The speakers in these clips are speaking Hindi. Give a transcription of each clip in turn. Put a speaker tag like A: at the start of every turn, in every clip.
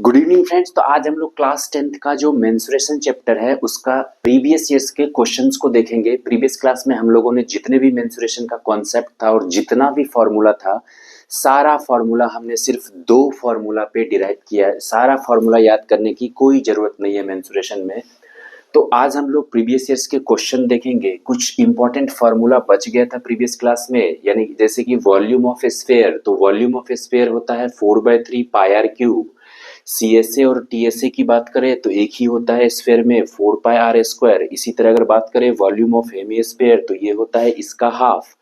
A: Good evening friends. तो आज हम लोग क्लास 10th का जो मेंसुरेशन चैप्टर है उसका प्रीवियस ईयर्स के क्वेश्चंस को देखेंगे। प्रीवियस क्लास में हम लोगों ने जितने भी मेंसुरेशन का कॉन्सेप्ट था और जितना भी फॉर्मूला था, सारा फॉर्मूला हमने सिर्फ 2 फॉर्मूला पे डिराइव किया है। सारा फॉर्मूला याद करने की कोई जरूरत नहीं है मेंसुरेशन में। तो आज हम लोग प्रीवियस ईयर्स के क्वेश्चन देखेंगे। कुछ इंपॉर्टेंट फॉर्मूला बच गया था प्रीवियस क्लास में, यानी जैसे कि वॉल्यूम ऑफ स्फीयर। तो वॉल्यूम ऑफ स्फीयर होता है 4/3 पाई आर क्यूब। सीएसए और टीएसए की बात करें तो एक ही होता है स्फीयर में 4 पाई आर स्क्वायर। इसी तरह अगर बात करें वॉल्यूम ऑफ हेमिस्फीयर तो ये होता है इसका हाफ,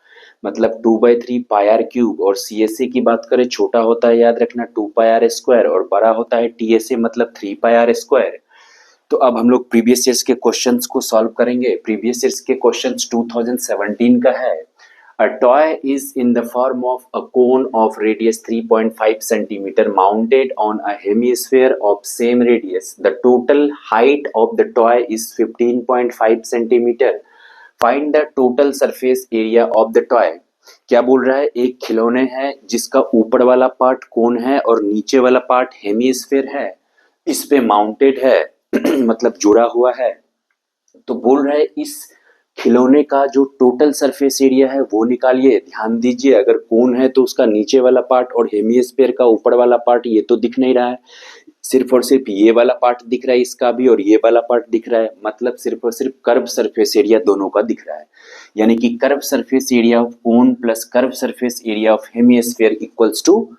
A: मतलब 2/3 पाई आर क्यूब। और सीएसए की बात करें छोटा होता है, याद रखना, 2 पाई आर स्क्वायर, और बड़ा होता है टीएसए मतलब 3 पाई आर स्क्वायर। तो अब हम लोग प्रीवियस ईयर्स के क्वेश्चंस को सॉल्व करेंगे। प्रीवियस ईयर्स के क्वेश्चंस 2017 का है। A toy is in the form of a cone of radius 3.5 centimeter mounted on a hemisphere of same radius. The total height of the toy is 15.5 centimeter. Find the total surface area of the toy. क्या बोल रहा है? एक खिलौने है जिसका ऊपर वाला पार्ट कोन है और नीचे वाला पार्ट हेमिस्फीयर है, इस पे माउंटेड है मतलब जुड़ा हुआ है। तो बोल रहा है इस खिलौने का जो टोटल सरफेस एरिया है वो निकालिए। ध्यान दीजिए, अगर कोन है तो उसका नीचे वाला पार्ट और हेमिस्फीयर का ऊपर वाला पार्ट ये तो दिख नहीं रहा है, सिर्फ और सिर्फ ये वाला पार्ट दिख रहा है इसका भी, और ये वाला पार्ट दिख रहा है, मतलब सिर्फ और सिर्फ कर्व सरफेस एरिया दोनों का दिख रहा है। यानी कि curve surface area of cone plus curve surface area of hemisphere equals to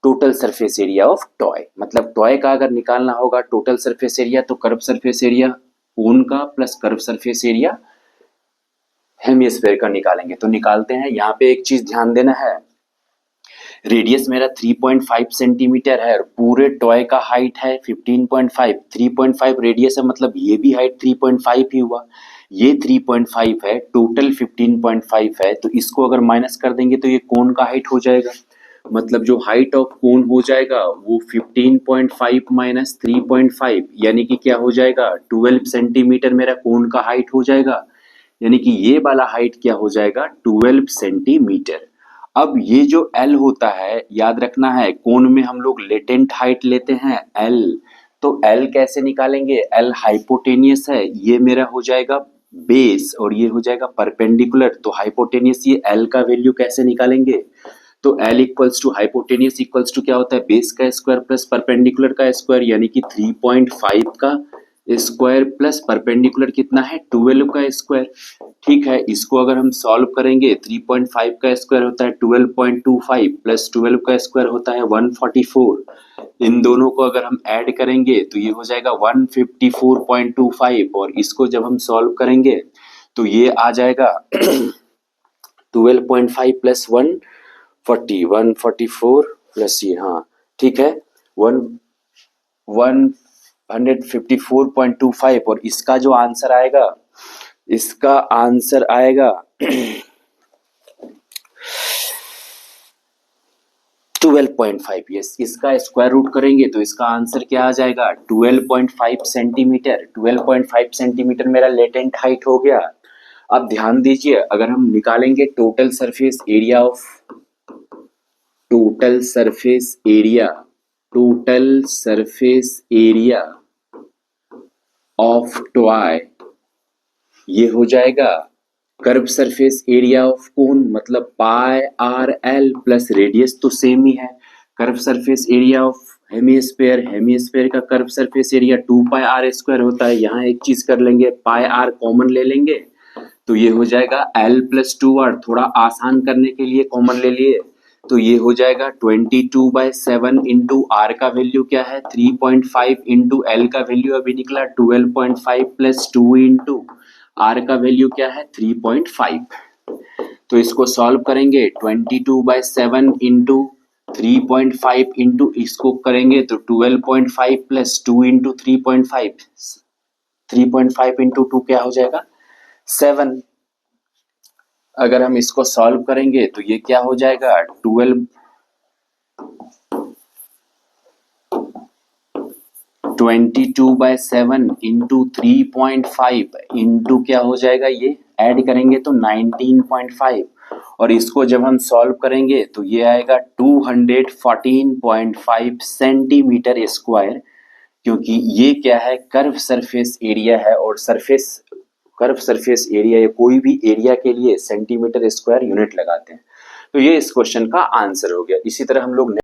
A: total surface area of toy. मतलब टॉय का अगर निकालना होगा टोटल सरफेस एरिया तो कर्व सरफेस एरिया कोन का plus curve surface area hemisphere का निकालेंगे। तो निकालते हैं। यहाँ पे एक चीज ध्यान देना है, रेडियस मेरा 3.5 सेंटीमीटर है और पूरे टॉय का हाइट है 15.5। 3.5 रेडियस है, मतलब ये भी हाइट 3.5 ही हुआ, ये 3.5 है, टोटल 15.5 है। तो इसको अगर माइनस कर देंगे तो ये कोन का हाइट हो जाएगा। मतलब जो हाइट ऑफ कोन हो जाएगा वो 15.5 माइनस 3.5, यानी कि क्या हो जाएगा, 12 सेंटीमीटर मेरा कोन का हाइट हो जाएगा। यानी कि ये वाला हाइट क्या हो जाएगा, 12 सेंटीमीटर। अब ये जो L होता है, याद रखना है, कोन में हम लोग लेटेंट हाइट लेते हैं L। तो L कैसे निकालेंगे, L हाइपोटेनियस है, ये मेरा हो जाएगा बेस और ये हो जाएगा परपेंडिकुलर। तो हाइपोटेनियस ये L का वैल्यू कैसे निकालेंगे, तो L equals to hypotenuse equals to क्या होता है, बेस का स्क्वायर प्लस परपेंडिकुलर का स्क्वायर, यानी कि 3.5 का स्क्वायर प्लस परपेंडिकुलर कितना है, 12 का स्क्वायर। ठीक है, इसको अगर हम सॉल्व करेंगे 3.5 का स्क्वायर होता है 12.25 प्लस 12 का स्क्वायर होता है 144। इन दोनों को अगर हम ऐड करेंगे तो ये हो जाएगा 154.25, और इसको जब हम सॉल्व करेंगे तो ये आ जाएगा 12.5 प्लस 144 प्लस ये, हाँ ठीक है, 154.25। और इसका जो आंसर आएगा, इसका आंसर आएगा 12.5। यस, इसका स्क्वायर रूट करेंगे तो इसका आंसर क्या आ जाएगा, 12.5 सेंटीमीटर। 12.5 सेंटीमीटर मेरा लेटेंट हाइट हो गया। अब ध्यान दीजिए, अगर हम निकालेंगे total surface area of total surface area of toy, ये हो जाएगा curve surface area of cone, मतलब pi r l plus radius तो सेम ही है। Curve surface area of hemisphere का curve surface area 2 pi r square होता है। यहाँ एक चीज कर लेंगे, पाई आर कॉमन ले लेंगे तो ये हो जाएगा एल प्लस 2 आर, थोड़ा आसान करने के लिए कॉमन ले लिए तो ये हो जाएगा 22/7 इंटू आर का वैल्यू क्या है 3.5 इंटू एल का वैल्यू अभी निकला 12.5 प्लस 2 इंटू आर का वैल्यू क्या है 3.5। तो इसको सॉल्व करेंगे 22/7 इंटू 3.5 इंटू इसको करेंगे तो 12.5 प्लस 2 इंटू 3.5, 3.5 इंटू 2 क्या हो जाएगा 7। अगर हम इसको सॉल्व करेंगे तो ये क्या हो जाएगा 22/7 इंटू 3.5 इंटू क्या हो जाएगा, ये ऐड करेंगे तो 19.5, और इसको जब हम सॉल्व करेंगे तो ये आएगा 214.5 सेंटीमीटर स्क्वायर, क्योंकि ये क्या है, कर्व सरफेस एरिया है और कर्व सरफेस एरिया या कोई भी एरिया के लिए सेंटीमीटर स्क्वायर यूनिट लगाते हैं। तो ये इस क्वेश्चन का आंसर हो गया। इसी तरह हम लोग